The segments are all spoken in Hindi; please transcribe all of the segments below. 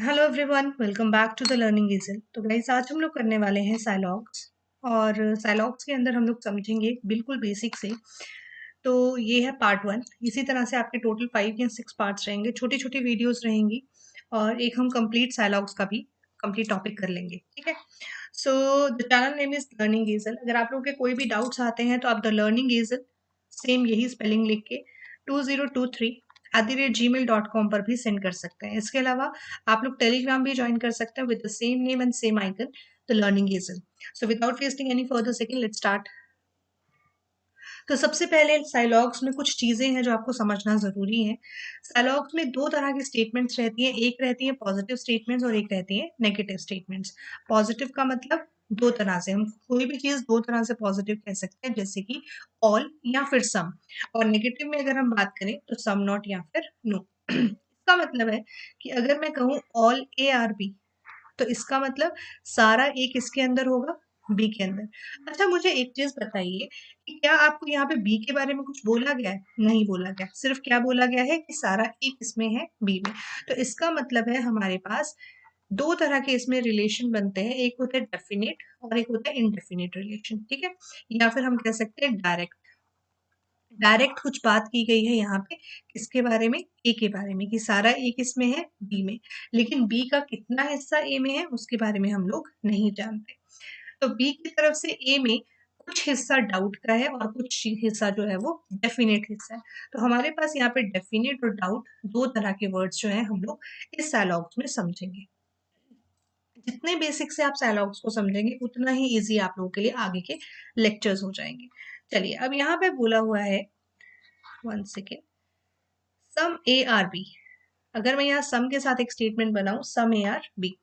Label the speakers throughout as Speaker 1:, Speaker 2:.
Speaker 1: Hello everyone, welcome back to the learning easel. तो गाइस, आज हम लोग करने वाले हैं साइलॉग्स। और साइलॉग्स के अंदर हम लोग समझेंगे बिल्कुल बेसिक से। तो ये है पार्ट 1। इसी तरह से आपके टोटल 5 या 6 पार्ट्स रहेंगे, छोटी छोटी वीडियोस रहेंगी। और एक हम कंप्लीट साइलॉग्स का भी कंप्लीट टॉपिक कर लेंगे, ठीक है। So the channel name is learning easel. अगर आप लोगों के कोई भी डाउट्स आते हैं तो आप द लर्निंग ईज़ल सेम यही स्पेलिंग लिख के 2023@gmail.com पर भी सेंड कर सकते हैं। इसके अलावा आप लोग टेलीग्राम भी ज्वाइन कर सकते हैं with the same name and same icon, the learning easel. So without wasting any further second, let's start. तो सबसे पहले साइलॉग्स में कुछ चीजें हैं जो आपको समझना जरूरी है। साइलॉग्स में दो तरह की स्टेटमेंट्स रहती हैं, एक रहती है पॉजिटिव स्टेटमेंट्स और एक रहती है नेगेटिव स्टेटमेंट्स। पॉजिटिव का मतलब दो तरह से, हम कोई भी चीज दो तरह से पॉजिटिव कह सकते हैं, जैसे कि ऑल या फिर सम। और नेगेटिव में अगर हम बात करें तो सम नॉट या फिर नो। इसका मतलब है कि अगर मैं कहूँ ऑल ए आर बी, तो इसका मतलब सारा ए किसके अंदर होगा, बी के अंदर। अच्छा, मुझे एक चीज बताइए कि क्या आपको यहाँ पे बी के बारे में कुछ बोला गया है? नहीं बोला गया, सिर्फ क्या बोला गया है कि सारा ए किसमें है, बी में। तो इसका मतलब है हमारे पास दो तरह के इसमें रिलेशन बनते हैं, एक होता है डेफिनेट और एक होता है इनडेफिनेट रिलेशन, ठीक है। या फिर हम कह सकते हैं डायरेक्ट। डायरेक्ट कुछ बात की गई है यहाँ पे किसके बारे में, ए के बारे में, कि सारा ए किसमें है, बी में। लेकिन बी का कितना हिस्सा ए में है उसके बारे में हम लोग नहीं जानते। तो बी की तरफ से ए में कुछ हिस्सा डाउट का है और कुछ हिस्सा जो है वो डेफिनेट हिस्सा है। तो हमारे पास यहाँ पे डेफिनेट और डाउट दो तरह के वर्ड्स जो है हम लोग इस डायलॉग्स में समझेंगे। जितने बेसिक से आप डायलॉग्स को समझेंगे उतना ही इजी आप लोगों के लिए आगे के लेक्चर्स हो जाएंगे। चलिए, अब यहाँ पे बोला हुआ है, one second, some A are B. अगर मैं यहाँ सम के साथ एक स्टेटमेंट बनाऊं, सम ए आर बी।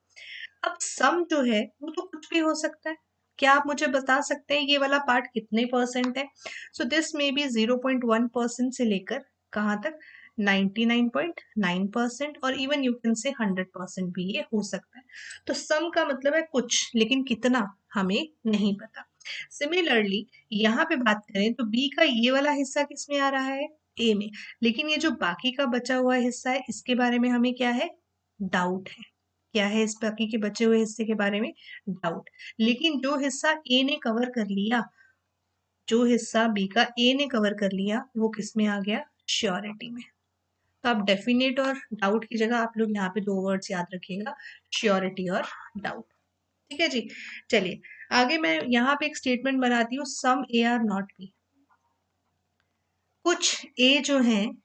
Speaker 1: अब सम जो है वो तो कुछ भी हो सकता है। क्या आप मुझे बता सकते हैं ये वाला पार्ट कितने परसेंट है? सो दिस में बी 0.1% से लेकर कहाँ तक, 99.9%, और इवन यू कैन से 100% भी ये हो सकता है। तो सम का मतलब है कुछ, लेकिन कितना हमें नहीं पता। सिमिलरली यहाँ पे बात करें तो बी का ये वाला हिस्सा किस में आ रहा है, ए में। लेकिन ये जो बाकी का बचा हुआ हिस्सा है इसके बारे में हमें क्या है, डाउट है। क्या है इस बाकी के बचे हुए हिस्से के बारे में, डाउट। लेकिन जो हिस्सा ए ने कवर कर लिया, जो हिस्सा बी का ए ने कवर कर लिया, वो किस में आ गया, श्योरिटी में। तो आप डेफिनेट और डाउट की जगह आप लोग यहाँ पे दो वर्ड्स याद रखिएगा, श्योरिटी और डाउट। ठीक है जी। चलिए आगे मैं यहाँ पे एक स्टेटमेंट बनाती हूँ, सम ए आर नॉट बी। कुछ ए जो है,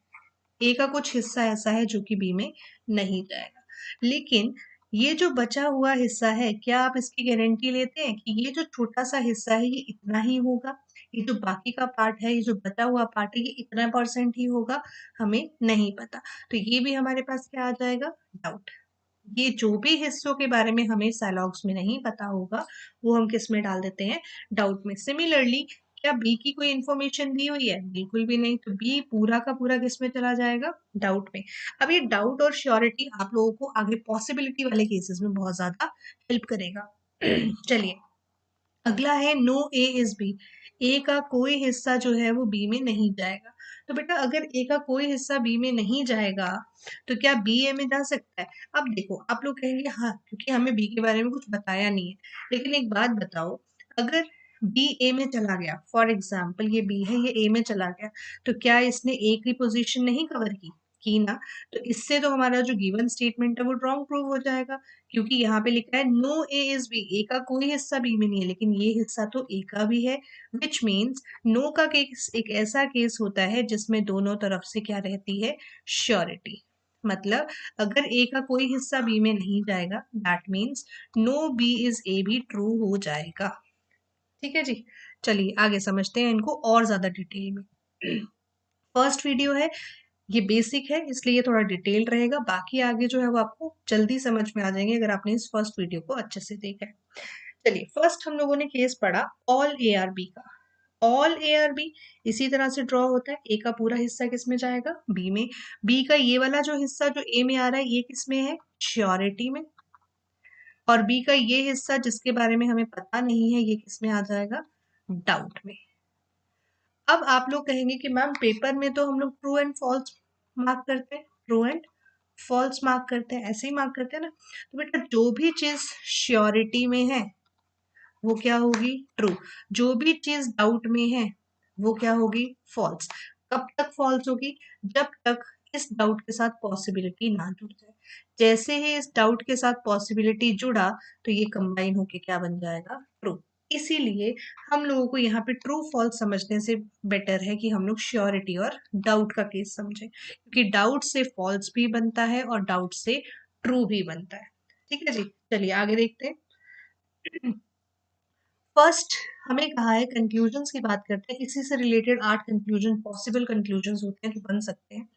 Speaker 1: ए का कुछ हिस्सा ऐसा है जो कि बी में नहीं जाएगा। लेकिन ये जो बचा हुआ हिस्सा है, क्या आप इसकी गारंटी लेते हैं कि ये जो छोटा सा हिस्सा है ये इतना ही होगा? ये जो बाकी का पार्ट है, ये जो बचा हुआ पार्ट है, ये इतना परसेंट ही होगा? हमें नहीं पता। तो ये भी हमारे पास क्या आ जाएगा, डाउट। ये जो भी हिस्सों के बारे में हमें साइलॉग्स में नहीं पता होगा वो हम किस में डाल देते हैं, डाउट में। सिमिलरली क्या बी की कोई इंफॉर्मेशन दी हुई है? बिल्कुल भी नहीं, तो बी पूरा का पूरा किस में चला जाएगा, डाउट में। अब ये डाउट और श्योरिटी आप लोगों को आगे पॉसिबिलिटी वाले केसेस में बहुत ज्यादा हेल्प करेगा। चलिए, अगला है no A is B. A का कोई हिस्सा जो है वो बी में नहीं जाएगा। तो बेटा अगर ए का कोई हिस्सा बी में नहीं जाएगा तो क्या बी ए में जा सकता है? अब देखो, आप लोग कहेंगे हाँ क्योंकि हमें बी के बारे में कुछ बताया नहीं है। लेकिन एक बात बताओ, अगर बी ए में चला गया, फॉर एग्जाम्पल ये बी है, ये ए में चला गया, तो क्या इसने ए की पोजीशन नहीं कवर की ना? तो इससे तो हमारा जो गिवन स्टेटमेंट है वो रॉन्ग प्रूव हो जाएगा। क्योंकि यहाँ पे लिखा है no A is B, A का कोई हिस्सा बी में नहीं है, लेकिन ये हिस्सा तो ए का भी है। विच मीन्स नो का केस एक ऐसा केस होता है जिसमें दोनों तरफ से क्या रहती है, श्योरिटी। मतलब अगर ए का कोई हिस्सा बी में नहीं जाएगा, that means no B is A भी ट्रू हो जाएगा। ठीक है जी। चलिए आगे समझते हैं इनको और ज्यादा डिटेल में। फर्स्ट वीडियो है, ये बेसिक है इसलिए ये थोड़ा डिटेल रहेगा, बाकी आगे जो है वो आपको जल्दी समझ में आ जाएंगे अगर आपने इस फर्स्ट वीडियो को अच्छे से देखा है। चलिए, फर्स्ट हम लोगों ने केस पढ़ा ऑल ए आर बी का। ऑल ए आर बी इसी तरह से ड्रॉ होता है, ए का पूरा हिस्सा किस में जाएगा, बी में। बी का ये वाला जो हिस्सा जो ए में आ रहा है ये किस में है, श्योरिटी में। और बी का ये हिस्सा जिसके बारे में हमें पता नहीं है ये किस में आ जाएगा, डाउट में। अब आप लोग कहेंगे कि मैम पेपर में तो हम लोग ट्रू एंड फॉल्स मार्क करते हैं, ट्रू एंड फॉल्स मार्क करते हैं, ऐसे ही मार्क करते हैं ना। तो बेटा जो भी चीज श्योरिटी में है वो क्या होगी, ट्रू। जो भी चीज डाउट में है वो क्या होगी, फॉल्स। कब तक फॉल्स होगी, जब तक इस डाउट के साथ पॉसिबिलिटी ना जुड़ जाए। जैसे ही इस डाउट के साथ पॉसिबिलिटी जुड़ा तो ये कंबाइन होके क्या बन जाएगा, ट्रू। इसीलिए हम लोगों को यहाँ पे ट्रू फॉल्स समझने से बेटर है कि हम लोग श्योरिटी और डाउट का केस समझें, क्योंकि डाउट से फॉल्स भी बनता है और डाउट से ट्रू भी बनता है। ठीक है जी, चलिए आगे देखते हैं। फर्स्ट हमें कहा है कंक्लूजन्स की बात करते हैं, इसी से रिलेटेड 8 कंक्लूजन, पॉसिबल कंक्लूजन्स होते हैं जो बन सकते हैं।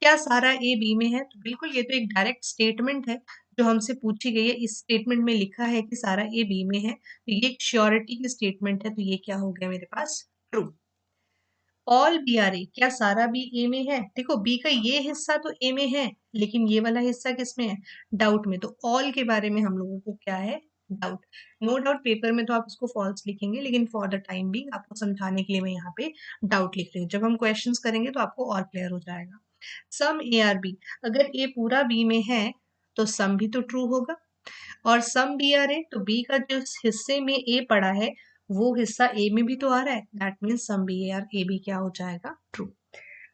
Speaker 1: क्या सारा ए बी में है, तो बिल्कुल ये तो एक डायरेक्ट स्टेटमेंट है जो हमसे पूछी गई है। इस स्टेटमेंट में लिखा है कि सारा ए बी में है, तो ये एक श्योरिटी की स्टेटमेंट है, तो ये क्या हो गया मेरे पास, ट्रू। ऑल बी आर ए, क्या सारा बी ए में है, देखो बी का ये हिस्सा तो ए में है लेकिन ये वाला हिस्सा किस में है, डाउट में। तो ऑल के बारे में हम लोगों को क्या है, डाउट। नो डाउट पेपर में तो आप उसको फॉल्स लिखेंगे, लेकिन फॉर द टाइम भी आपको समझाने के लिए मैं यहाँ पे डाउट लिख रही हूँ। जब हम क्वेश्चंस करेंगे तो आपको और क्लियर हो जाएगा। सम ए आर बी, अगर ए पूरा बी में है तो सम भी तो ट्रू होगा, और सम बी आर ए, तो बी का जिस हिस्से में ए पड़ा है वो हिस्सा ए में भी तो आ रहा है, that means some B are A भी क्या हो जाएगा, ट्रू।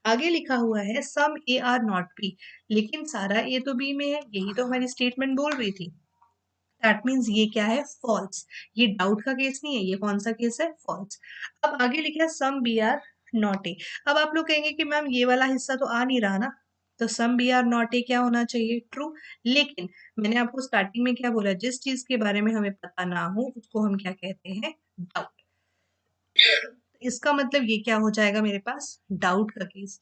Speaker 1: आगे लिखा हुआ है some A are not B, लेकिन सारा ए तो बी में है, यही तो हमारी स्टेटमेंट बोल रही थी। दैट मीन्स ये क्या है, फॉल्स। ये डाउट का केस नहीं है, ये कौन सा केस है, फॉल्स। अब आगे लिखा है some B are not A. अब आप लोग कहेंगे कि मैम ये वाला हिस्सा तो आ नहीं रहा ना, तो some B are not A क्या होना चाहिए, ट्रू। लेकिन मैंने आपको स्टार्टिंग में क्या बोला, जिस चीज के बारे में हमें पता ना हो उसको हम क्या कहते हैं, डाउट। इसका मतलब ये क्या हो जाएगा मेरे पास, डाउट का केस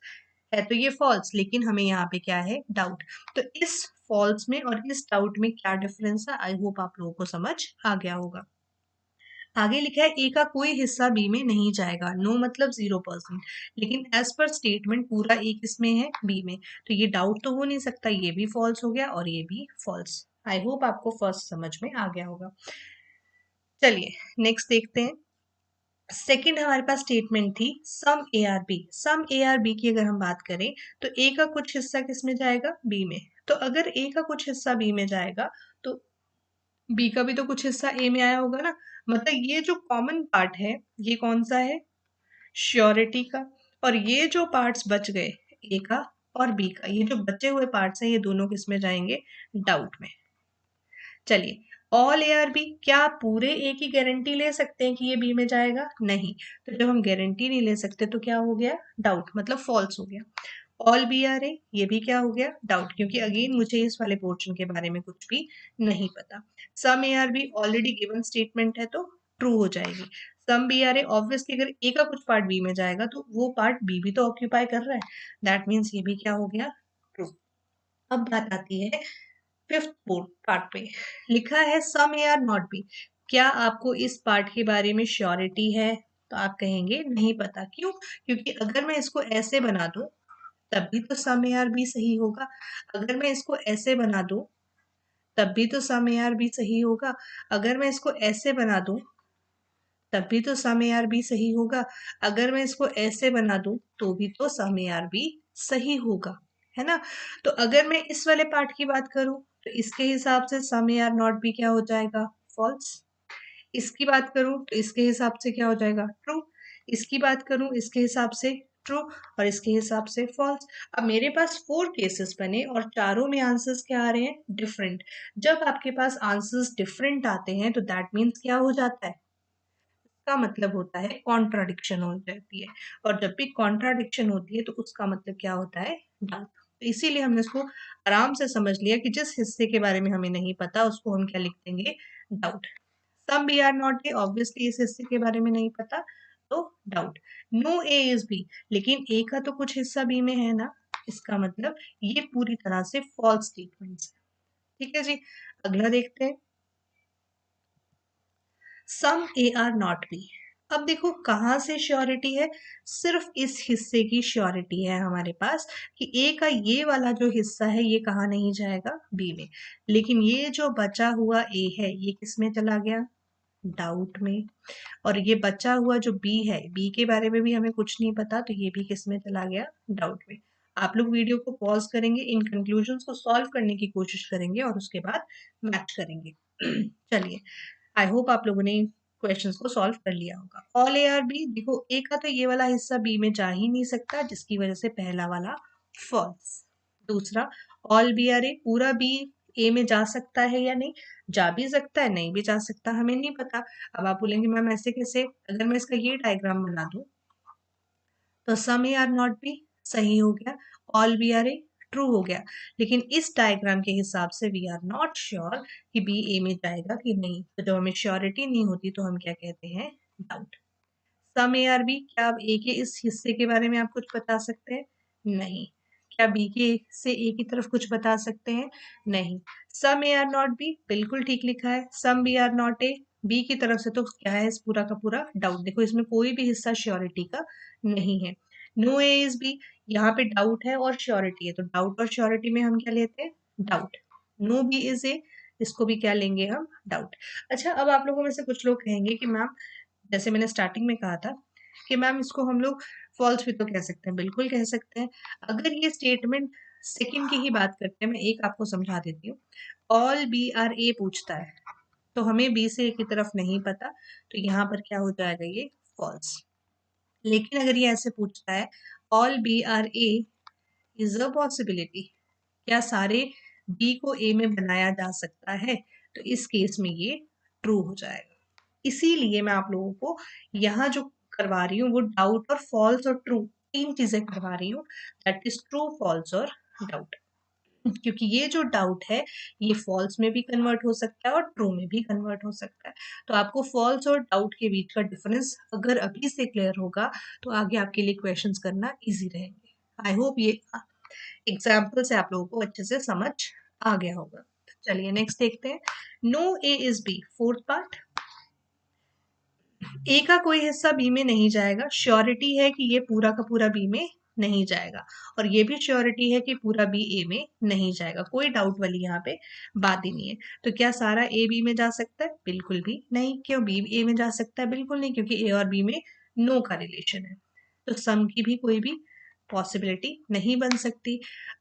Speaker 1: है, तो ये फॉल्स, लेकिन हमें यहाँ पे क्या है, डाउट। तो इस फॉल्स में और इस डाउट में क्या डिफरेंस है, आई होप आप लोगों को समझ आ गया होगा। आगे लिखा है ए का कोई हिस्सा बी में नहीं जाएगा, नो मतलब 0%, लेकिन एज पर स्टेटमेंट पूरा ए किस में है, बी में। तो ये डाउट तो हो नहीं सकता, ये भी फॉल्स हो गया और ये भी फॉल्स। आई होप आपको फर्स्ट समझ में आ गया होगा। चलिए नेक्स्ट देखते हैं। सेकंड हमारे पास स्टेटमेंट थी some A are B. Some A are B की अगर हम बात करें तो ए का कुछ हिस्सा किस में जाएगा, बी में। तो अगर ए का कुछ हिस्सा बी में जाएगा तो बी का भी तो कुछ हिस्सा ए में आया होगा ना। मतलब ये जो कॉमन पार्ट है ये कौन सा है, श्योरिटी का। और ये जो पार्ट्स बच गए ए का और बी का, ये जो बचे हुए पार्ट्स हैं ये दोनों किस में जाएंगे, डाउट में। चलिए ऑल ए आर बी, क्या आप पूरे ए की गारंटी ले सकते हैं कि ये बी में जाएगा, नहीं। तो जब हम गारंटी नहीं ले सकते तो क्या हो गया, डाउट, मतलब फॉल्स हो गया। ऑल बी आर ए, ये भी क्या हो गया, डाउट, क्योंकि अगेन मुझे इस वाले पोर्शन के बारे में कुछ भी नहीं पता। Some A are B already given statement है तो ट्रू हो जाएगी। Some B are A obviously अगर ए का कुछ पार्ट बी में जाएगा तो वो पार्ट बी भी तो ऑक्यूपाई कर रहा है, दैट मीन्स ये भी क्या हो गया, ट्रू। अब बात आती है फिफ्थ बोर्ड पार्ट पे, लिखा है some A are not B. क्या आपको इस पार्ट के बारे में श्योरिटी है, तो आप कहेंगे नहीं पता, क्यों, क्योंकि अगर मैं इसको ऐसे बना दूं तब भी तो सम ए आर बी सही होगा, अगर मैं इसको ऐसे बना दूं तब भी तो सम ए आर बी सही होगा, अगर मैं इसको ऐसे बना दूं तब भी तो सम ए आर बी सही होगा, अगर मैं इसको ऐसे बना दूं तो भी तो सम ए आर बी सही होगा, है ना। तो अगर मैं इस वाले पार्ट की बात करूं तो इसके हिसाब से सम ए आर नॉट बी क्या हो जाएगा, फॉल्स। इसकी बात करूं तो इसके हिसाब से क्या हो जाएगा, ट्रू। इसकी बात करूं इसके हिसाब से ट्रू, और इसके हिसाब से फॉल्स। अब मेरे पास 4 केसेस बने और चारों में आंसर्स क्या आ रहे हैं, डिफरेंट। जब आपके पास आंसर्स डिफरेंट आते हैं तो दैट मीन्स क्या हो जाता है, का मतलब होता है कॉन्ट्राडिक्शन हो जाती है, और जब भी कॉन्ट्राडिक्शन होती है तो उसका मतलब क्या होता है, डाउट। तो इसीलिए हमने इसको आराम से समझ लिया कि जिस हिस्से के बारे में हमें नहीं पता उसको हम क्या लिख देंगे, doubt. Some B are not A, obviously इस हिस्से के बारे में नहीं पता तो doubt. No A is B, लेकिन ए का तो कुछ हिस्सा बी में है ना, इसका मतलब ये पूरी तरह से फॉल्स स्टेटमेंट्स है। ठीक है जी, अगला देखते हैं सम ए आर नॉट बी। अब देखो कहाँ से श्योरिटी है, सिर्फ इस हिस्से की श्योरिटी है हमारे पास कि ए का ये वाला जो हिस्सा है ये कहाँ नहीं जाएगा, बी में। लेकिन ये जो बचा हुआ ए है ये किस में चला गया, डाउट में। और ये बचा हुआ जो बी है, बी के बारे में भी हमें कुछ नहीं पता तो ये भी किस में चला गया, डाउट में। आप लोग वीडियो को पॉज करेंगे, इन कंक्लूजन्स को सॉल्व करने की कोशिश करेंगे और उसके बाद मैच करेंगे। चलिए, आई होप आप लोगों ने क्वेश्चंस को सॉल्व कर लिया होगा। ऑल ए आर बी, देखो ए का तो ये वाला हिस्सा बी में जा ही नहीं सकता, जिसकी वजह से पहला वाला फॉल्स। दूसरा, ऑल बी आर ए, पूरा बी ए में जा सकता है या नहीं? जा भी सकता है, नहीं भी जा सकता, हमें नहीं पता। अब आप बोलेंगे मैम ऐसे कैसे? अगर मैं इसका ये डायग्राम बना दूं तो some A are not B सही हो गया, all B are A true हो गया। लेकिन इस डायग्राम के हिसाब से वी आर नॉट श्योर कि बी ए में जाएगा कि नहीं। तो जब हमें श्योरिटी नहीं होती तो हम क्या कहते हैं? Doubt. Some A are B, क्या आप ए के इस हिस्से के बारे में आप कुछ बता सकते हैं? नहीं। क्या बी के से ए की तरफ कुछ बता सकते हैं? नहीं। Some A are not B, बिल्कुल ठीक लिखा है। Some B are not A, B की तरफ से तो क्या है इस पूरा का पूरा डाउट। देखो इसमें कोई भी हिस्सा श्योरिटी का नहीं है। नो ए इज बी, यहाँ पे डाउट है और श्योरिटी है, तो डाउट और श्योरिटी में हम क्या लेते हैं? Doubt. No B is A, इसको भी क्या लेंगे हम? डाउट। अच्छा, अब आप लोगों में से कुछ लोग कहेंगे कि मैम, जैसे मैंने स्टार्टिंग में कहा था कि मैम इसको हम लोग फॉल्स भी तो कह सकते हैं। बिल्कुल कह सकते हैं। अगर ये स्टेटमेंट सेकंड की ही बात करते हैं, मैं एक आपको समझा देती हूँ। ऑल बी आर ए पूछता है, तो हमें बी से ए की तरफ नहीं पता, तो यहाँ पर क्या हो जाएगा? ये फॉल्स। लेकिन अगर ये ऐसे पूछता है, all B are A is a possibility, क्या सारे बी को ए में बनाया जा सकता है? तो इस केस में ये ट्रू हो जाएगा। इसीलिए मैं आप लोगों को यहाँ जो करवा रही हूँ वो डाउट और फॉल्स और ट्रू, तीन चीजें करवा रही हूँ। दैट इज ट्रू, फॉल्स और डाउट। क्योंकि ये जो डाउट है ये फॉल्स में भी कन्वर्ट हो सकता है और ट्रू में भी कन्वर्ट हो सकता है। तो आपको फॉल्स और डाउट के बीच का डिफरेंस अगर अभी से क्लियर होगा तो आगे आपके लिए क्वेश्चंस करना इजी रहेंगे। आई होप ये एग्जाम्पल से आप लोगों को अच्छे से समझ आ गया होगा। चलिए नेक्स्ट देखते हैं। No A is B, fourth part. A का कोई हिस्सा बी में नहीं जाएगा, श्योरिटी है कि ये पूरा का पूरा बी में नहीं जाएगा, और ये भी श्योरिटी है कि पूरा बी ए में नहीं जाएगा। कोई डाउट वाली यहाँ पे बात ही नहीं है। तो क्या सारा ए बी में जा सकता है? बिल्कुल भी नहीं। क्यों बी ए में जा सकता है? बिल्कुल नहीं, क्योंकि ए और बी में नो का रिलेशन है। तो सम की भी कोई भी पॉसिबिलिटी नहीं बन सकती।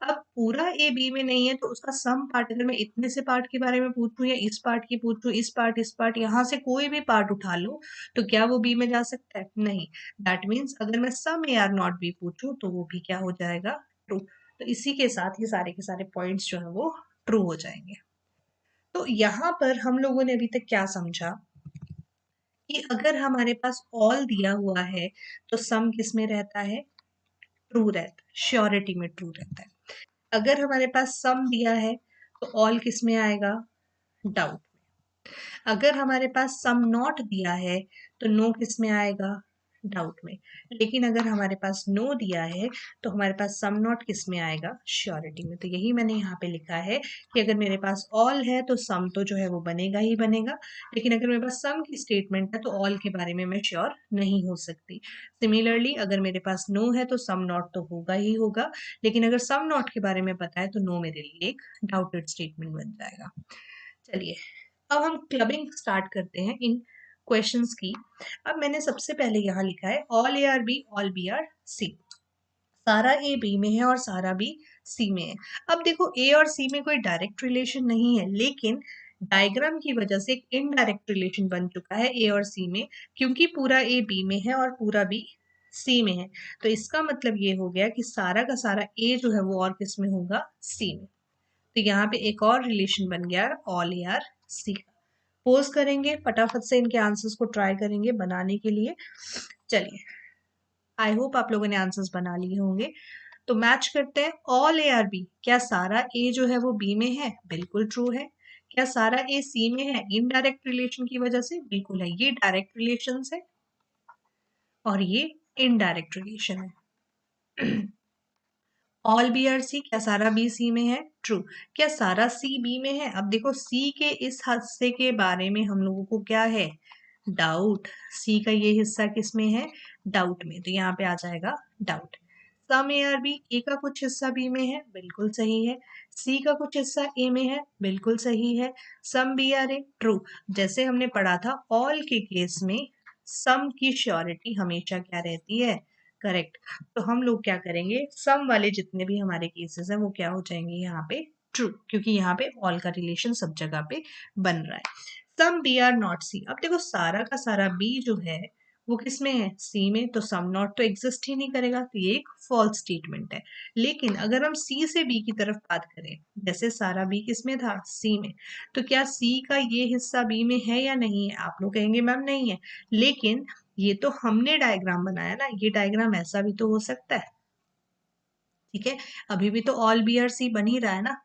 Speaker 1: अब पूरा ए बी में नहीं है तो उसका सम पार्ट, अगर मैं इतने से पार्ट के बारे में पूछूं या इस पार्ट की पूछूं, इस पार्ट यहाँ से कोई भी पार्ट उठा लूं, तो क्या वो बी में जा सकता है? नहीं। दैट मीन्स अगर मैं सम ए आर नॉट बी पूछूं तो वो भी क्या हो जाएगा? ट्रू। तो इसी के साथ ये सारे के सारे पॉइंट्स जो है वो ट्रू हो जाएंगे। तो यहाँ पर हम लोगों ने अभी तक क्या समझा कि अगर हमारे पास ऑल दिया हुआ है तो सम किस में रहता है? ट्रू रहता है, श्योरिटी में ट्रू रहता है। अगर हमारे पास सम दिया है तो ऑल किस में आएगा? डाउट। अगर हमारे पास सम नॉट दिया है तो नो किस में आएगा? डाउट में। लेकिन अगर हमारे पास नो दिया है तो हमारे पास सम नॉट किस में आएगा? श्योरिटी में। तो यही मैंने यहाँ पे लिखा है कि अगर मेरे पास ऑल है तो सम तो जो है वो बनेगा ही बनेगा, लेकिन अगर मेरे पास सम की स्टेटमेंट है तो ऑल के बारे में मैं श्योर नहीं हो सकती। सिमिलरली अगर मेरे पास नो है तो सम नॉट तो होगा ही होगा, लेकिन अगर सम नॉट के बारे में पता है तो नो मेरे लिए एक डाउटेड स्टेटमेंट बन जाएगा। चलिए, अब हम क्लबिंग स्टार्ट करते हैं इन क्वेश्चंस की। अब मैंने सबसे पहले यहाँ लिखा है all A are B, all B are C. सारा ए बी में है और सारा बी सी में है। अब देखो ए और सी में कोई डायरेक्ट रिलेशन नहीं है, लेकिन डायग्राम की वजह से एक इनडायरेक्ट रिलेशन बन चुका है ए और सी में, क्योंकि पूरा ए बी में है और पूरा बी सी में है। तो इसका मतलब ये हो गया कि सारा का सारा ए जो है वो और किस में होगा? सी में। तो यहाँ पे एक और रिलेशन बन गया ऑल ए आर सी का। पोज करेंगे, फटाफट से इनके आंसर्स को ट्राई करेंगे बनाने के लिए। चलिए, आई होप आप लोगों ने आंसर्स बना लिए होंगे। तो मैच करते हैं। ऑल ए आर बी, क्या सारा ए जो है वो बी में है? बिल्कुल ट्रू है। क्या सारा ए सी में है? इनडायरेक्ट रिलेशन की वजह से बिल्कुल है। ये डायरेक्ट रिलेशन है और ये इनडायरेक्ट रिलेशन है। ऑल बी आर सी, क्या सारा बी सी में है? ट्रू। क्या सारा सी बी में है? अब देखो सी के इस हिस्से के बारे में हम लोगों को क्या है? डाउट। सी का ये हिस्सा किस में है? डाउट में। तो यहाँ पे आ जाएगा doubt. Some A are B, A का कुछ हिस्सा बी में है? बिल्कुल सही है। सी का कुछ हिस्सा ए में है? बिल्कुल सही है। Some B are A, true. जैसे हमने पढ़ा था ऑल के केस में सम की श्योरिटी हमेशा क्या रहती है? करेक्ट। तो हम लोग क्या करेंगे, सम वाले जितने भी हमारे केसेस हैं वो क्या हो जाएंगे यहाँ पे, ट्रू, क्योंकि यहाँ पे ऑल का रिलेशन सब जगह पे बन रहा है। सम बी आर नॉट सी, अब देखो सारा का सारा बी जो है वो किस में है, सी में, तो सम नॉट तो एग्जिस्ट ही नहीं करेगा, तो ये एक फॉल्स स्टेटमेंट है। लेकिन अगर हम सी से बी की तरफ बात करें, जैसे सारा बी किस में था, सी में, तो क्या सी का ये हिस्सा बी में है या नहीं है, आप लोग कहेंगे मैम नहीं है, लेकिन ये तो हमने डायग्राम बनाया ना, ये डायग्राम ऐसा भी तो हो सकता है, ठीक है, अभी भी तो ऑल बी आर सी बन ही रहा है ना।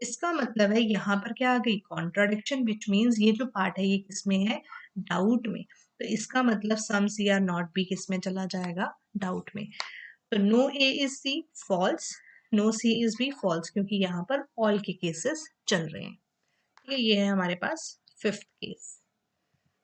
Speaker 1: इसका मतलब है यहाँ पर क्या आ गई, कॉन्ट्राडिक्शन, विच मीन्स ये जो पार्ट है ये किसमें है, डाउट में। तो इसका मतलब some C are not B किस में चला जाएगा, डाउट में। तो no A is C, false, no C is B, false, क्योंकि यहाँ पर ऑल के केसेस चल रहे हैं। ये है हमारे पास fifth case.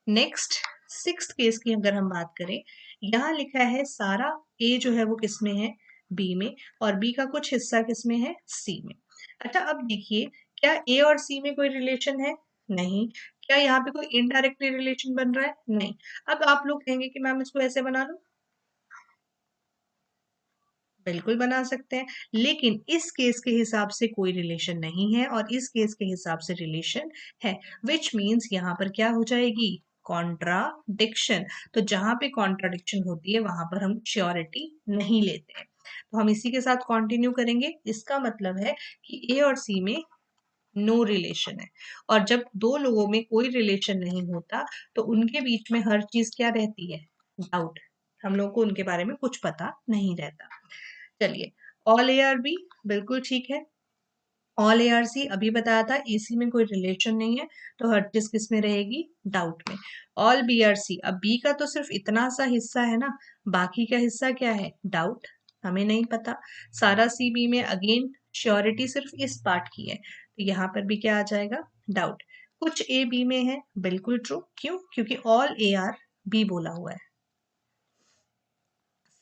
Speaker 1: Next sixth case की अगर हम बात करें, यहाँ लिखा है सारा ए जो है वो किस में है, बी में, और बी का कुछ हिस्सा किस में है, सी में। अच्छा अब देखिए, क्या ए और सी में कोई रिलेशन है, नहीं। क्या यहाँ पे कोई इनडायरेक्टली रिलेशन बन रहा है, नहीं। अब आप लोग कहेंगे कि मैम इसको ऐसे बना लो, बिल्कुल बना सकते हैं, लेकिन इस केस के हिसाब से कोई रिलेशन नहीं है और इस केस के हिसाब से रिलेशन है, विच मीन्स यहाँ पर क्या हो जाएगी, कॉन्ट्राडिक्शन। तो जहां पे कॉन्ट्राडिक्शन होती है वहां पर हम श्योरिटी नहीं लेते हैं। तो हम इसी के साथ कंटिन्यू करेंगे। इसका मतलब है कि ए और सी में नो रिलेशन है, और जब दो लोगों में कोई रिलेशन नहीं होता तो उनके बीच में हर चीज क्या रहती है, डाउट। हम लोग को उनके बारे में कुछ पता नहीं रहता। चलिए, ऑल ए आर बी बिल्कुल ठीक है, ऑल ए आर सी अभी बताया था, इसी में कोई रिलेशन नहीं है, तो हर चीज किस में रहेगी, डाउट में। ऑल बी आर सी, अब बी का तो सिर्फ इतना सा हिस्सा है ना, बाकी का हिस्सा क्या है, डाउट, हमें नहीं पता। सारा सी बी में, अगेन श्योरिटी सिर्फ इस पार्ट की है, तो यहाँ पर भी क्या आ जाएगा, डाउट। कुछ ए बी में है, बिल्कुल ट्रू, क्यों, क्योंकि ऑल ए आर बी बोला हुआ है।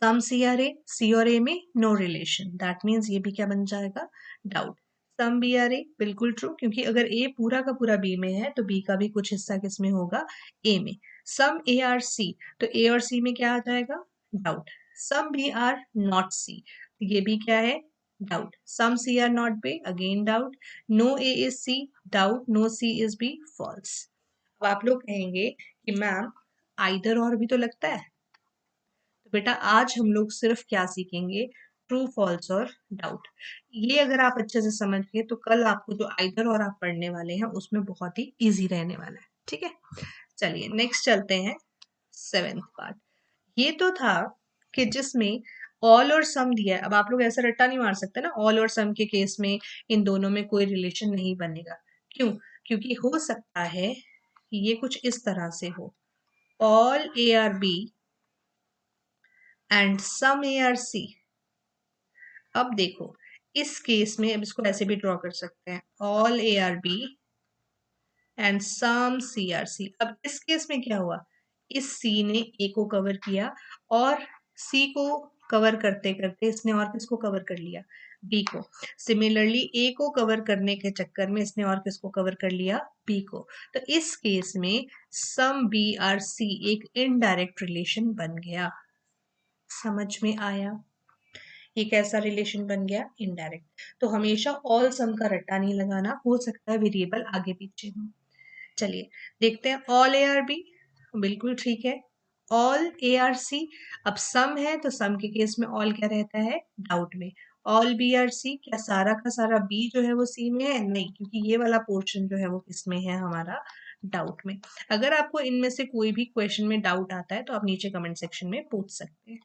Speaker 1: सम सी आर ए, सी और ए में नो रिलेशन, दैट मीन्स ये भी क्या बन जाएगा, डाउट। सम बी आर ए, बिल्कुल ट्रू, क्योंकि अगर ए पूरा का पूरा बी में है तो बी का भी कुछ हिस्सा किस में होगा, ए में। सम ए आर सी, तो ए और सी में क्या आ जाएगा, doubt. Some B are not C, ये भी क्या है, doubt. Some C are not B, again doubt. No A is C, doubt. No C is B, false. अब आप लोग कहेंगे कि मैम आइदर और भी तो लगता है, तो बेटा आज हम लोग सिर्फ क्या सीखेंगे, ट्रू फॉल्स और डाउट। ये अगर आप अच्छे से समझ गए तो कल आपको जो आइदर और आप पढ़ने वाले हैं उसमें बहुत ही इजी रहने वाला है, ठीक है। चलिए नेक्स्ट चलते हैं, सेवेंथ पार्ट। ये तो था कि जिसमें ऑल और सम दिया है। अब आप लोग ऐसा रट्टा नहीं मार सकते ना, ऑल और सम के केस में इन दोनों में कोई रिलेशन नहीं बनेगा, क्यों, क्योंकि हो सकता है कि ये कुछ इस तरह से हो, all A are B and some A are C. अब देखो इस केस में, अब इसको ऐसे भी ड्रॉ कर सकते हैं, all A are B and some C are C. अब इस केस में क्या हुआ, इस सी ने ए को कवर किया, और सी को कवर करते करते इसने और किसको कवर कर लिया, बी को। सिमिलरली ए को कवर करने के चक्कर में इसने और किसको कवर कर लिया, बी को। तो इस केस में सम बी आर सी एक इनडायरेक्ट रिलेशन बन गया। समझ में आया, ये कैसा रिलेशन बन गया, इनडायरेक्ट। तो हमेशा ऑल सम का रट्टा नहीं लगाना, हो सकता है वेरिएबल आगे पीछे हो। चलिए देखते हैं, ऑल ए आर बी बिल्कुल ठीक है, ऑल ए आर सी। अब सम है तो सम के केस में ऑल क्या रहता है, डाउट में। ऑल बी आर सी, क्या सारा का सारा बी जो है वो सी में है, नहीं, क्योंकि ये वाला पोर्शन जो है वो किस में है, हमारा डाउट में। अगर आपको इनमें से कोई भी क्वेश्चन में डाउट आता है तो आप नीचे कमेंट सेक्शन में पूछ सकते हैं।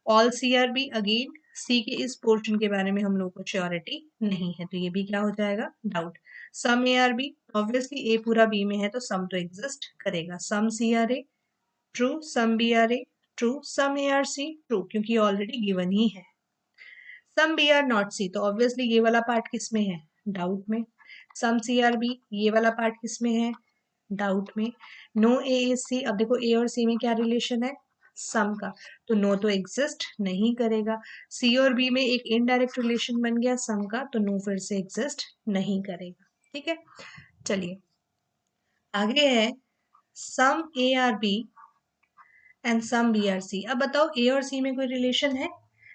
Speaker 1: All C are B, again C के इस पोर्शन के बारे में हम लोग को श्योरिटी नहीं है, तो ये भी क्या हो जाएगा, doubt. Some A are B, obviously A पूरा बी में है तो सम तो एग्जिस्ट करेगा। Some C are A, true. Some B are A, true. Some A are C, true, क्योंकि ऑलरेडी गिवन ही है। Some B are not C, तो ऑब्वियसली ये वाला पार्ट किस में है, डाउट में। सम सी आर बी, ये वाला पार्ट किस में है, डाउट में। नो ए इज सी, अब देखो ए और सी में क्या रिलेशन है, सम का, तो नो तो एग्जिस्ट नहीं करेगा। सी और बी में एक इनडायरेक्ट रिलेशन बन गया सम का, तो नो फिर से एग्जिस्ट नहीं करेगा, ठीक है। चलिए आगे है, some A are B and some B are C. अब बताओ ए और सी में कोई रिलेशन है?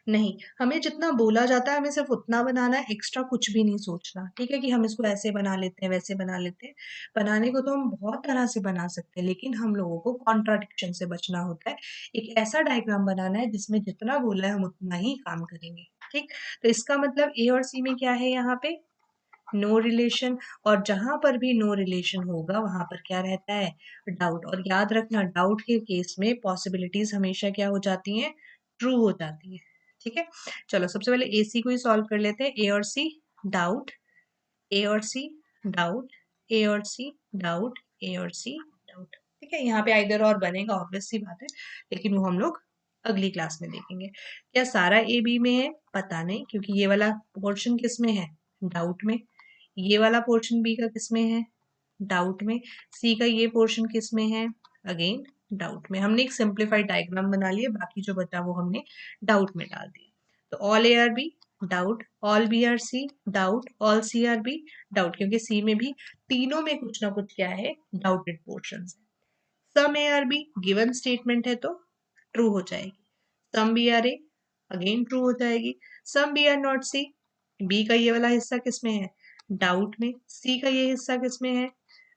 Speaker 1: नहीं। हमें जितना बोला जाता है हमें सिर्फ उतना बनाना है, एक्स्ट्रा कुछ भी नहीं सोचना। ठीक है कि हम इसको ऐसे बना लेते हैं, वैसे बना लेते हैं। बनाने को तो हम बहुत तरह से बना सकते हैं, लेकिन हम लोगों को कॉन्ट्राडिक्शन से बचना होता है। एक ऐसा डायग्राम बनाना है जिसमें जितना बोला है हम उतना ही काम करेंगे। ठीक, तो इसका मतलब ए और सी में क्या है यहाँ पे? No relation. और जहां पर भी नो रिलेशन होगा वहां पर क्या रहता है? डाउट। और याद रखना, डाउट के केस में पॉसिबिलिटीज हमेशा क्या हो जाती हैं? ट्रू हो जाती है। ठीक है, चलो सबसे पहले ए सी को ही सॉल्व कर लेते हैं। ए और सी डाउट, ए और सी डाउट, ए और सी डाउट, ए और सी डाउट। ठीक है, यहाँ पे आइदर और बनेगा, ऑब्वियस सी बात है, लेकिन वो हम लोग अगली क्लास में देखेंगे। क्या सारा ए बी में है? पता नहीं, क्योंकि ये वाला पोर्शन किस में है? डाउट में। ये वाला पोर्शन बी का किस में है? डाउट में। सी का ये पोर्शन किस में है? अगेन डाउट में। हमने एक सिंप्लीफाइड डायग्राम बना लिया, बाकी जो बचा वो हमने डाउट में डाल दिया। तो all A are B doubt, all B are C doubt, all C are B doubt, क्योंकि सी में भी तीनों में कुछ ना कुछ क्या है? डाउटेड पोर्शन है। Some A are B given statement है तो ट्रू हो जाएगी। Some B are A again true हो जाएगी। Some B are not C, B का ये वाला हिस्सा किसमें है? डाउट में। सी का ये हिस्सा किसमें है?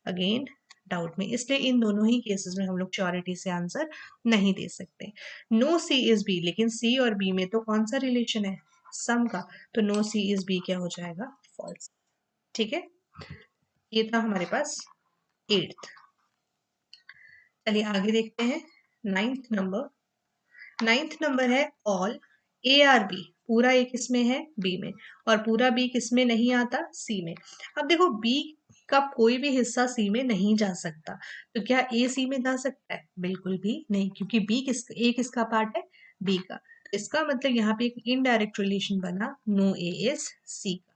Speaker 1: अगेन डाउट में। इसलिए इन दोनों ही केसेस में हम लोग श्योरिटी से आंसर नहीं दे सकते। नो सी इज बी, लेकिन सी और बी में तो कौन सा रिलेशन है? सम का। तो नो सी इज बी क्या हो जाएगा? फॉल्स। ठीक है, ये था हमारे पास 8th। चलिए आगे देखते हैं 9th नंबर। 9th नंबर है ऑल ए आर बी। पूरा ए किस में है? बी में। और पूरा बी किस में नहीं आता? सी में। अब देखो बी का कोई भी हिस्सा सी में नहीं जा सकता, तो क्या ए सी में जा सकता है? बिल्कुल भी नहीं, क्योंकि बी ए किसका पार्ट है? बी का। तो इसका मतलब यहाँ पे एक इनडायरेक्ट रिलेशन बना, नो ए इज सी का।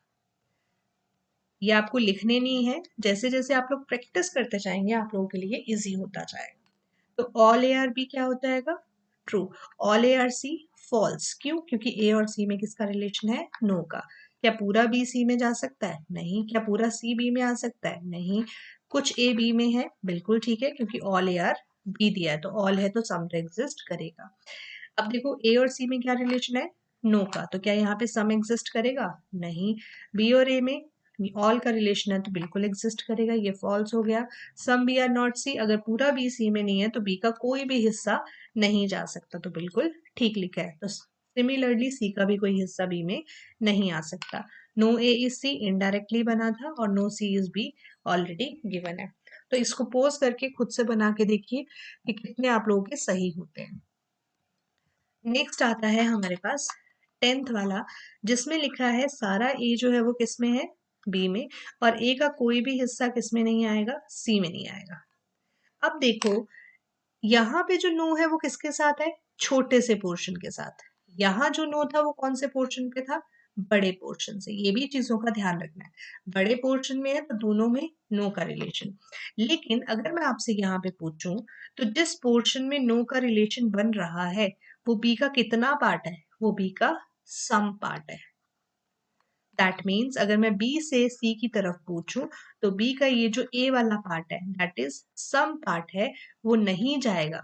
Speaker 1: ये आपको लिखने नहीं है, जैसे जैसे आप लोग प्रैक्टिस करते जाएंगे आप लोगों के लिए इजी होता जाएगा। तो ऑल ए आर बी क्या हो जाएगा? True. All A are C false. क्यों? क्योंकि ए और सी में किसका रिलेशन है? नो का। क्या पूरा बी सी में जा सकता है? नहीं। क्या पूरा सी बी में आ सकता है? नहीं। कुछ ए बी में है, बिल्कुल ठीक है, क्योंकि ऑल ए आर बी दिया है, तो ऑल है तो सम तो एग्जिस्ट करेगा। अब देखो ए और सी में क्या रिलेशन है? नो का। तो क्या यहाँ पे सम एग्जिस्ट करेगा? नहीं। बी और ए में ऑल का रिलेशन है तो बिल्कुल एग्जिस्ट करेगा, ये फॉल्स हो गया। सम बी आर नॉट सी, अगर पूरा बी सी में नहीं है तो बी का कोई भी हिस्सा नहीं जा सकता, तो बिल्कुल ठीक लिखा है। तो सिमिलरली सी का भी कोई हिस्सा बी में नहीं आ सकता। No A is C indirectly बना था, और no C is B already given है। तो इसको पोज करके खुद से बना के देखिए कि कितने आप लोगों के सही होते हैं। नेक्स्ट आता है हमारे पास 10th वाला, जिसमें लिखा है सारा ए जो है वो किस में है? बी में। और ए का कोई भी हिस्सा किस में नहीं आएगा? सी में नहीं आएगा। अब देखो यहाँ पे जो नो है वो किसके साथ है? छोटे से पोर्शन के साथ। यहाँ जो नो था वो कौन से पोर्शन पे था? बड़े पोर्शन से। ये भी चीजों का ध्यान रखना है, बड़े पोर्शन में है तो दोनों में नो का रिलेशन। लेकिन अगर मैं आपसे यहाँ पे पूछूं तो जिस पोर्शन में नो का रिलेशन बन रहा है वो बी का कितना पार्ट है? वो बी का सम पार्ट है। दैट मीन्स अगर मैं बी से सी की तरफ पूछूं तो बी का ये जो ए वाला पार्ट है दैट इज सम पार्ट है, वो नहीं जाएगा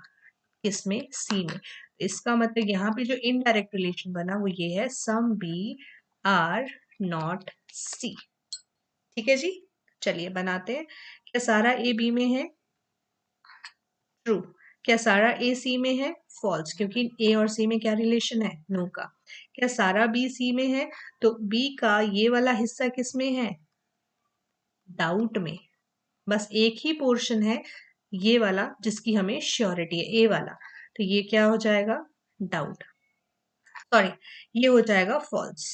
Speaker 1: किसमें? सी में। इसका मतलब यहाँ पे जो इनडायरेक्ट रिलेशन बना वो ये है, सम बी आर नॉट सी। ठीक है जी, चलिए बनाते हैं। क्या सारा ए बी में है? ट्रू। क्या सारा ए सी में है? फॉल्स, क्योंकि ए और सी में क्या रिलेशन है? नो का। क्या सारा बी सी में है? तो बी का ये वाला हिस्सा किस में है? डाउट में। बस एक ही पोर्शन है ये वाला जिसकी हमें श्योरिटी है, ए वाला, तो ये क्या हो जाएगा? डाउट। सॉरी, ये हो जाएगा फॉल्स।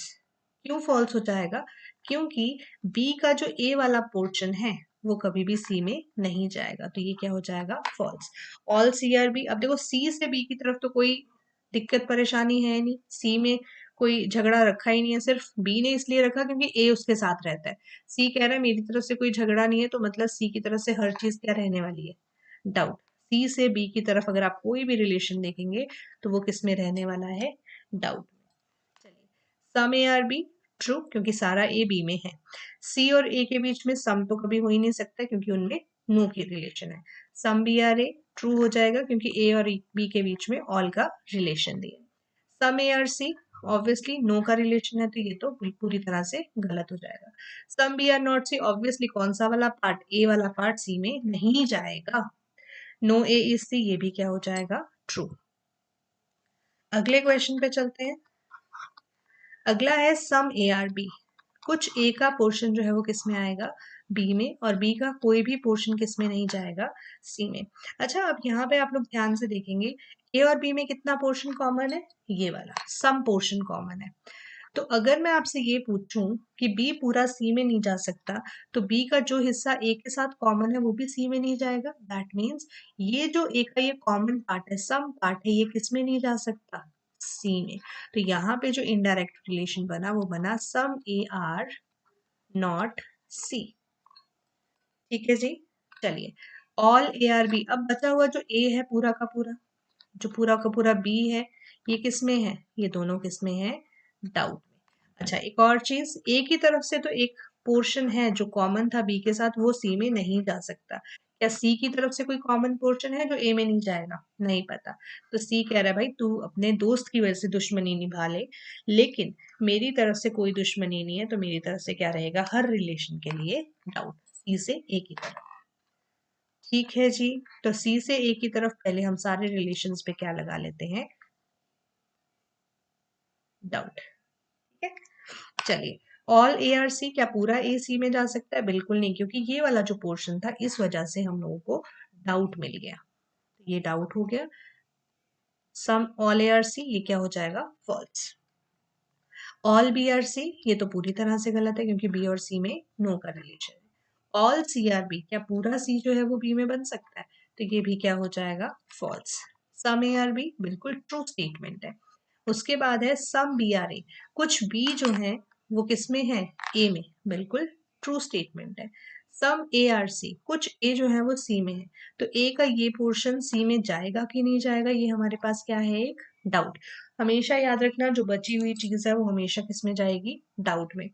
Speaker 1: क्यों फॉल्स हो जाएगा? क्योंकि बी का जो ए वाला पोर्शन है वो कभी भी सी में नहीं जाएगा, तो ये क्या हो जाएगा? False. All C are B. अब देखो सी से बी की तरफ तो कोई दिक्कत परेशानी है नहीं, सी में कोई झगड़ा रखा ही नहीं है, सिर्फ बी ने इसलिए रखा क्योंकि ए उसके साथ रहता है। सी कह रहा है मेरी तरफ से कोई झगड़ा नहीं है, तो मतलब सी की तरफ से हर चीज क्या रहने वाली है? डाउट। सी से बी की तरफ अगर आप कोई भी रिलेशन देखेंगे तो वो किस में रहने वाला है? डाउट। चलिए, सम ए आर बी ट्रू, क्योंकि सारा ए बी में है। सी और ए के बीच में सम तो कभी हो ही नहीं सकता क्योंकि उनमें नो की रिलेशन है। Some B are A true हो जाएगा क्योंकि ए और बी के बीच में ऑल का रिलेशन दिया। Some A are C obviously no का रिलेशन है तो ये तो पूरी तरह से गलत हो जाएगा। Some B are not C obviously कौन सा वाला पार्ट, ए वाला पार्ट सी में नहीं जाएगा। नो ए इज सी, ये भी क्या हो जाएगा, ट्रू। अगले क्वेश्चन पे चलते हैं। अगला है सम ए आर बी। कुछ ए का पोर्शन जो है वो किस में आएगा, बी में, और बी का कोई भी पोर्शन किस में नहीं जाएगा, सी में। अच्छा, अब यहाँ पे आप लोग ध्यान से देखेंगे ए और बी में कितना पोर्शन कॉमन है, ये वाला सम पोर्शन कॉमन है। तो अगर मैं आपसे ये पूछूं कि बी पूरा सी में नहीं जा सकता, तो बी का जो हिस्सा ए के साथ कॉमन है वो भी सी में नहीं जाएगा। दैट मीन्स ये जो ए का ये कॉमन पार्ट है, सम पार्ट है, ये किस में नहीं जा सकता, सी में। तो यहाँ पे जो इनडायरेक्ट रिलेशन बना वो बना सम ए आर नॉट सी। ठीक है जी। चलिए, ऑल ए आर बी। अब बचा हुआ जो ए है पूरा का पूरा, जो पूरा का पूरा बी है, ये किस में है, ये दोनों किस में है, डाउट में। अच्छा, एक और चीज, ए की तरफ से तो एक पोर्शन है जो कॉमन था बी के साथ, वो सी में नहीं जा सकता। क्या सी की तरफ से कोई कॉमन पोर्शन है जो ए में नहीं जाएगा, नहीं पता। तो सी कह रहा है भाई तू अपने दोस्त की वजह से दुश्मनी निभा ले, लेकिन मेरी तरफ से कोई दुश्मनी नहीं है, तो मेरी तरफ से क्या रहेगा, हर रिलेशन के लिए डाउट, सी से ए की तरफ। ठीक है जी। तो सी से ए की तरफ पहले हम सारे रिलेशंस पे क्या लगा लेते हैं, डाउट। ठीक है, चलिए। ऑल ए आर सी, क्या पूरा ए सी में जा सकता है, बिल्कुल नहीं, क्योंकि ये वाला जो पोर्शन था इस वजह से हम लोगों को डाउट मिल गया, तो ये डाउट हो गया। सम ऑल ए आर सी, ये क्या हो जाएगा, false. All B are C, ये तो पूरी तरह से गलत है क्योंकि बी और सी में नो का रिलेशन है। ऑल सी आर बी, क्या पूरा सी जो है वो बी में बन सकता है, तो ये भी क्या हो जाएगा, false. Some A are B बिल्कुल ट्रू स्टेटमेंट है। उसके बाद है सम बी आर ए, कुछ बी जो है वो किस में है, ए में, बिल्कुल ट्रू स्टेटमेंट है। सम ए आर सी, कुछ ए जो है वो सी में है, तो ए का ये पोर्शन सी में जाएगा कि नहीं जाएगा, ये हमारे पास क्या है, एक डाउट। हमेशा याद रखना जो बची हुई चीज है वो हमेशा किस में जाएगी, डाउट में।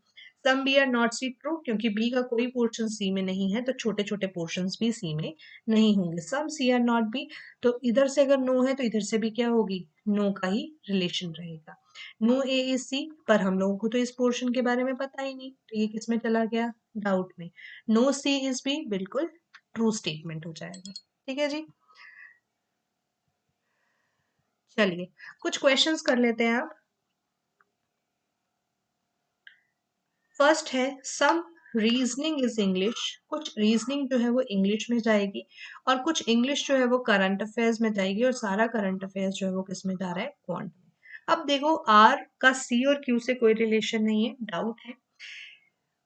Speaker 1: Some B are not C true, क्योंकि बी का कोई पोर्शन सी में नहीं है तो छोटे छोटे पोर्शन भी सी में नहीं होंगे। सम सी आर नॉट बी, तो इधर से अगर नो है तो इधर से भी क्या होगी, नो का ही रिलेशन रहेगा। नो ए इज सी, पर हम लोगों को तो इस पोर्शन के बारे में पता ही नहीं, तो ये किस में चला गया, डाउट में। नो सी इज बी, बिल्कुल ट्रू स्टेटमेंट हो जाएगा। ठीक है जी। चलिए, कुछ क्वेश्चंस कर लेते हैं आप। फर्स्ट है सम रीजनिंग इज इंग्लिश, कुछ रीजनिंग जो है वो इंग्लिश में जाएगी, और कुछ इंग्लिश जो है वो करंट अफेयर्स में जाएगी, और सारा करंट अफेयर्स जो है वो किस में जा रहा है, क्वांट में। अब देखो, आर का सी और क्यू से कोई रिलेशन नहीं है, डाउट है।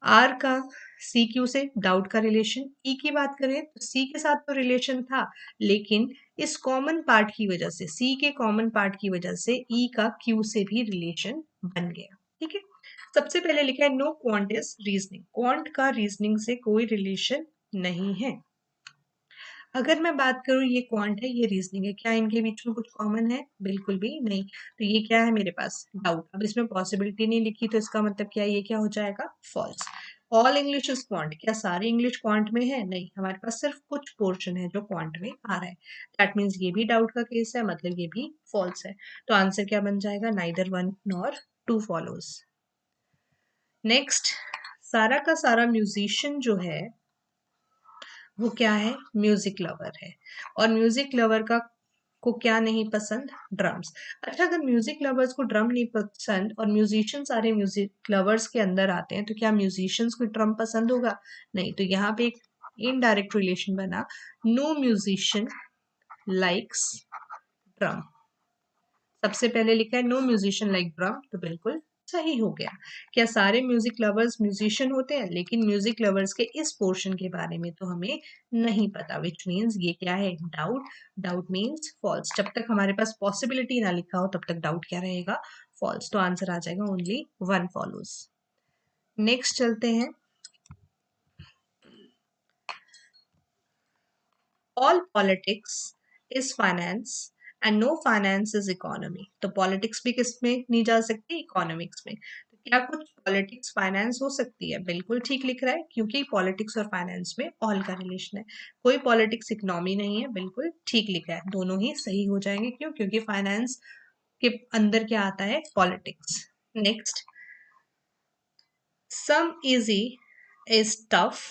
Speaker 1: आर का सी क्यू से डाउट का रिलेशन। ई की बात करें तो सी के साथ तो रिलेशन था, लेकिन इस कॉमन पार्ट की वजह से, सी के कॉमन पार्ट की वजह से ई का क्यू से भी रिलेशन बन गया। ठीक है, सबसे पहले लिखा है no quant is reasoning, quant का रीजनिंग से कोई रिलेशन नहीं है। अगर मैं बात करूं ये क्वांट है ये रीजनिंग है, क्या इनके बीच में कुछ कॉमन है, बिल्कुल भी नहीं। तो ये क्या है मेरे पास, डाउट। अब इसमें पॉसिबिलिटी नहीं लिखी तो इसका मतलब क्या है, ये क्या हो जाएगा, false. All English is quant, क्या सारी इंग्लिश क्वांट में है, नहीं, हमारे पास सिर्फ कुछ पोर्शन है जो क्वांट में आ रहा है। दैट मीन्स ये भी डाउट का केस है, मतलब ये भी फॉल्स है। तो आंसर क्या बन जाएगा, neither one nor two follows. Next, सारा का सारा म्यूजिशियन जो है वो क्या है, म्यूजिक लवर है, और म्यूजिक लवर का को क्या नहीं पसंद, ड्रम्स। अच्छा, अगर म्यूजिक लवर्स को ड्रम नहीं पसंद और म्यूजिशियन सारे म्यूजिक लवर्स के अंदर आते हैं, तो क्या म्यूजिशियंस को ड्रम पसंद होगा, नहीं। तो यहाँ पे एक इनडायरेक्ट रिलेशन बना, नो म्यूजिशियन लाइक्स ड्रम। सबसे पहले लिखा है नो म्यूजिशियन लाइक ड्रम, तो बिल्कुल सही हो गया। क्या सारे म्यूजिक लवर्स म्यूजिशियन होते हैं, लेकिन म्यूजिक लवर्स के इस पोर्शन के बारे में तो हमें नहीं पता, विच मीन्स ये क्या है, डाउट। Doubt means false. जब तक हमारे पास पॉसिबिलिटी ना लिखा हो तब तक डाउट क्या रहेगा, फॉल्स। तो आंसर आ जाएगा ओनली वन फॉलोज। नेक्स्ट चलते हैं, all politics is finance and no finance is economy. तो पॉलिटिक्स भी किस में नहीं जा सकती, इकोनॉमिक्स में। क्या कुछ पॉलिटिक्स फाइनेंस हो सकती है? बिल्कुल ठीक लिख रहा है, क्योंकि पॉलिटिक्स और फाइनेंस में ऑल का रिलेशन है। कोई पॉलिटिक्स इकोनॉमी नहीं है, बिल्कुल ठीक लिखा है, दोनों ही सही हो जाएंगे। क्यों? क्योंकि फाइनेंस के अंदर क्या आता है? Politics. Next, some easy is tough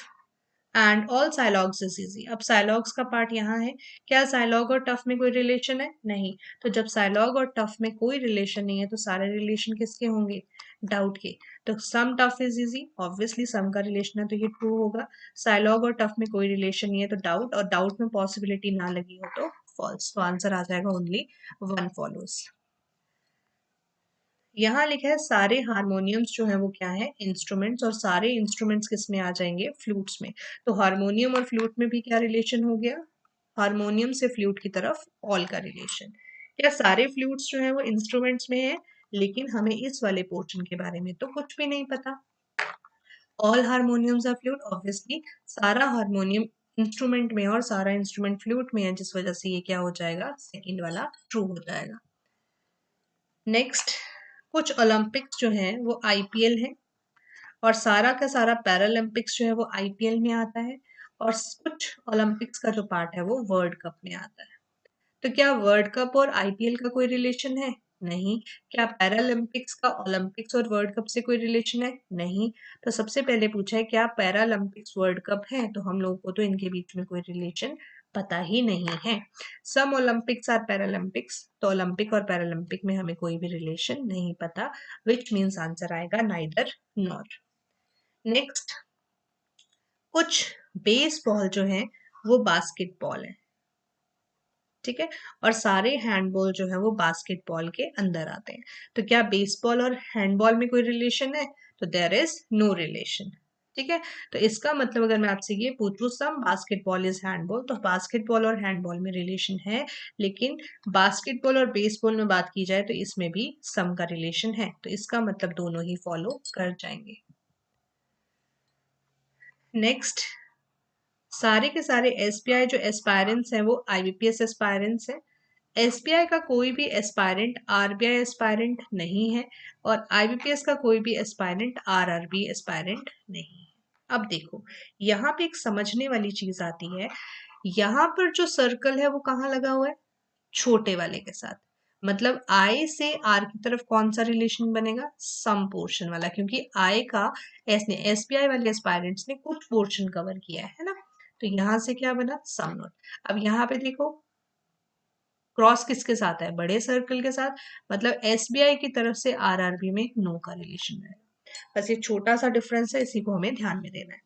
Speaker 1: and all syllogisms is easy. अब साइलॉग्स का पार्ट यहाँ है। क्या साइलॉग और टफ में कोई रिलेशन है? नहीं। तो जब साइलॉग और टफ में कोई रिलेशन नहीं है तो सारे रिलेशन किसके होंगे? डाउट के। तो some tough is easy, obviously some का रिलेशन है तो ये ट्रू होगा। साइलॉग और टफ में कोई रिलेशन नहीं है तो डाउट, और डाउट में पॉसिबिलिटी ना लगी हो तो फॉल्स। तो आंसर आ जाएगा ओनली वन फॉलोज। यहाँ लिखा है सारे हारमोनियम्स जो है वो क्या है? इंस्ट्रूमेंट्स, और सारे इंस्ट्रूमेंट्स किस में आ जाएंगे? फ्लूट्स में। तो हारमोनियम और फ्लूट में भी क्या रिलेशन हो गया? हारमोनियम से फ्लूट की तरफ ऑल का रिलेशन। क्या सारे फ्लूट्स जो है वो इंस्ट्रूमेंट्स में है? लेकिन हमें इस वाले पोर्शन के बारे में तो कुछ भी नहीं पता। All harmoniums are flute, obviously सारा हारमोनियम इंस्ट्रूमेंट में और सारा इंस्ट्रूमेंट फ्लूट में है, जिस वजह से ये क्या हो जाएगा? सेकेंड वाला ट्रू हो जाएगा। नेक्स्ट, कुछ ओलंपिक्स जो हैं वो आईपीएल है, और सारा का सारा पैरालंपिक्स जो है वो आईपीएल में आता है, और कुछ ओलंपिक्स का जो पार्ट है वो वर्ल्ड कप में आता है। तो क्या वर्ल्ड कप और आईपीएल का कोई रिलेशन है? नहीं। क्या पैरालंपिक्स का ओलंपिक्स और वर्ल्ड कप से कोई रिलेशन है? नहीं। तो सबसे पहले पूछा है क्या पैरालंपिक्स वर्ल्ड कप है, तो हम लोगों को तो इनके बीच में कोई रिलेशन पता ही नहीं है। सम ओलंपिक्स आर पैरालंपिक्स, तो ओलंपिक और पैरालंपिक में हमें कोई भी रिलेशन नहीं पता, विच मीन्स आंसर आएगा नाइदर नॉर। नेक्स्ट, कुछ बेसबॉल जो है वो बास्केटबॉल है, ठीक है, और सारे हैंडबॉल जो है वो बास्केटबॉल के अंदर आते हैं। तो क्या बेसबॉल और हैंडबॉल में कोई रिलेशन है? तो देयर इज नो रिलेशन, ठीक है। तो इसका मतलब अगर मैं आपसे ये पूछूं सम बास्केटबॉल इज हैंडबॉल, तो बास्केटबॉल और हैंडबॉल में रिलेशन है, लेकिन बास्केटबॉल और बेसबॉल में बात की जाए तो इसमें भी सम का रिलेशन है, तो इसका मतलब दोनों ही फॉलो कर जाएंगे। नेक्स्ट, सारे के सारे एसबीआई जो एस्पायरेंट्स हैं वो आईबीपीएस एस्पायरेंट्स हैं। एसबीआई का कोई भी एस्पायरेंट आरबीआई एस्पायरेंट नहीं है, और आईबीपीएस का कोई भी एस्पायरेंट आरआरबी एस्पायरेंट नहीं है। अब देखो, यहाँ पे एक समझने वाली चीज आती है। यहाँ पर जो सर्कल है वो कहाँ लगा हुआ है? छोटे वाले के साथ। मतलब आई से आर की तरफ कौन सा रिलेशन बनेगा? सम पोर्शन वाला, क्योंकि आई का एसबीआई वाले एस्पायरेंट्स ने कुछ पोर्शन कवर किया है ना। तो यहां से क्या बना? सम नोट। अब यहाँ पे देखो, क्रॉस किसके साथ है? बड़े सर्कल के साथ, मतलब एसबीआई की तरफ से आरआरबी में नो का रिलेशन है। बस ये छोटा सा डिफरेंस है, इसी को हमें ध्यान में देना है।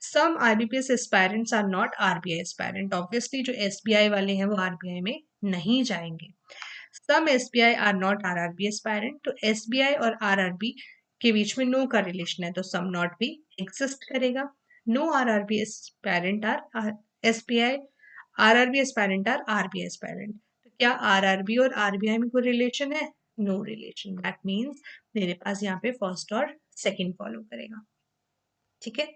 Speaker 1: Some IBPS aspirants are not RBI aspirant, obviously जो एसबीआई वाले हैं वो आरबीआई में नहीं जाएंगे। Some SBI are not RRB aspirant, तो एसबीआई और आरआरबी के बीच में नो का रिलेशन है, तो सम नॉट भी एग्जिस्ट करेगा। No RRB aspirant are SBI, RRB aspirant are RBI aspirant. तो क्या आरआरबी और आरबीआई में कोई रिलेशन है? No relation. दैट मीन्स मेरे पास यहाँ पे फर्स्ट और सेकंड फॉलो करेगा, ठीक है।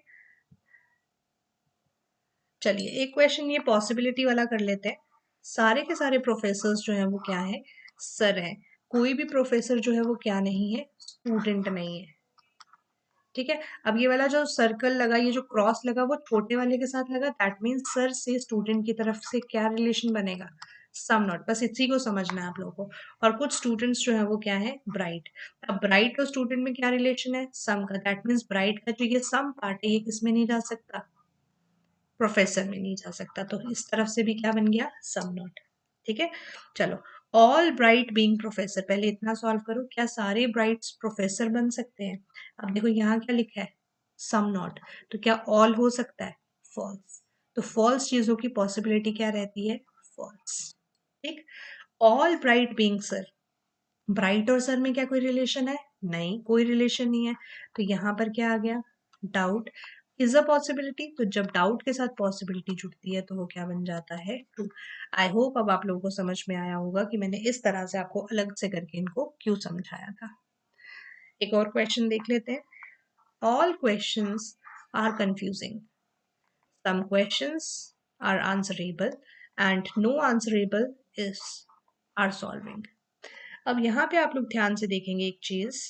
Speaker 1: चलिए एक क्वेश्चन ये पॉसिबिलिटी वाला कर लेते हैं। सारे के सारे प्रोफेसर्स जो हैं वो क्या है? सर है। कोई भी प्रोफेसर जो है वो क्या नहीं है? स्टूडेंट नहीं है, ठीक है। अब ये वाला जो सर्कल लगा, ये जो क्रॉस लगा, वो छोटे वाले के साथ लगा, दैट मीन्स सर से स्टूडेंट की तरफ से क्या रिलेशन बनेगा? Some not. बस इसी को समझना है आप लोगों को। और कुछ स्टूडेंट्स जो है वो क्या है? ब्राइट। अब ब्राइट और स्टूडेंट में क्या रिलेशन है? सम का। दैट मीन्स ब्राइट का जो ये सम पार्ट है ये किसमें नहीं जा सकता? प्रोफेसर में नहीं जा सकता। तो इस तरफ से भी क्या बन गया? सम नॉट, ठीक है। चलो, ऑल ब्राइट बीइंग प्रोफेसर, पहले इतना सॉल्व करो। क्या सारे ब्राइट्स प्रोफेसर बन सकते हैं? अब देखो यहाँ क्या लिखा है? Some not. तो क्या ऑल हो सकता है? फॉल्स। तो फॉल्स चीजों की पॉसिबिलिटी क्या रहती है? फॉल्स, ठीक। All bright being sir, bright और सर में क्या कोई रिलेशन है? नहीं, कोई रिलेशन नहीं है। तो यहाँ पर क्या आ गया? Doubt is a possibility. तो जब डाउट के साथ पॉसिबिलिटी जुड़ती है तो वो क्या बन जाता है? ट्रू। आई होप अब आप लोगों को समझ में आया होगा कि मैंने इस तरह से आपको अलग से करके इनको क्यों समझाया था। एक और क्वेश्चन देख लेते हैं। All questions are confusing, some questions are answerable and no answerable is are solving. अब यहाँ पे आप लोग ध्यान से देखेंगे एक चीज,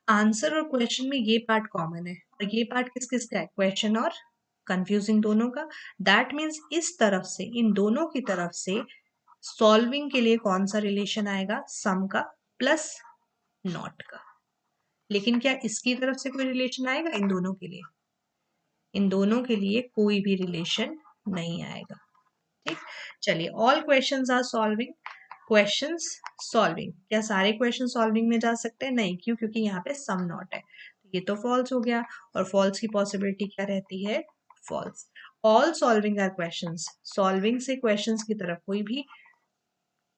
Speaker 1: आंसर और क्वेश्चन में ये पार्ट कॉमन है, और ये पार्ट किस किस का है, क्वेश्चन और कंफ्यूजिंग दोनों का। दैट मीन्स इस तरफ से, इन दोनों की तरफ से सॉल्विंग के लिए कौन सा रिलेशन आएगा, सम का प्लस नॉट का। लेकिन क्या इसकी तरफ से कोई रिलेशन आएगा, इन दोनों के लिए, इन दोनों के लिए कोई भी रिलेशन नहीं आएगा। ठीक, चलिए, all questions are solving, questions solving, क्या सारे क्वेश्चन सॉल्विंग में जा सकते हैं, नहीं, क्यों, क्योंकि यहाँ पे सम नॉट है, ये तो फॉल्स हो गया, और फॉल्स की पॉसिबिलिटी क्या रहती है, false. All solving are questions, solving से क्वेश्चंस की तरफ कोई भी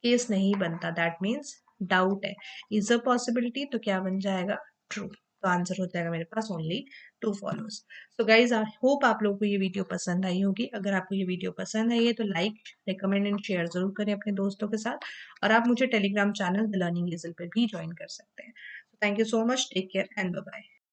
Speaker 1: केस नहीं बनता, दैट मीन्स डाउट है, इज अ पॉसिबिलिटी, तो क्या बन जाएगा, ट्रू। तो आंसर हो जाएगा मेरे पास only true follows. So guys, I hope आप लोगों को ये वीडियो पसंद आई होगी। अगर आपको ये वीडियो पसंद आई है तो लाइक, रिकमेंड एंड शेयर जरूर करें अपने दोस्तों के साथ, और आप मुझे Telegram channel the learning easel पर भी ज्वाइन कर सकते हैं। Thank you so much, take care and bye bye.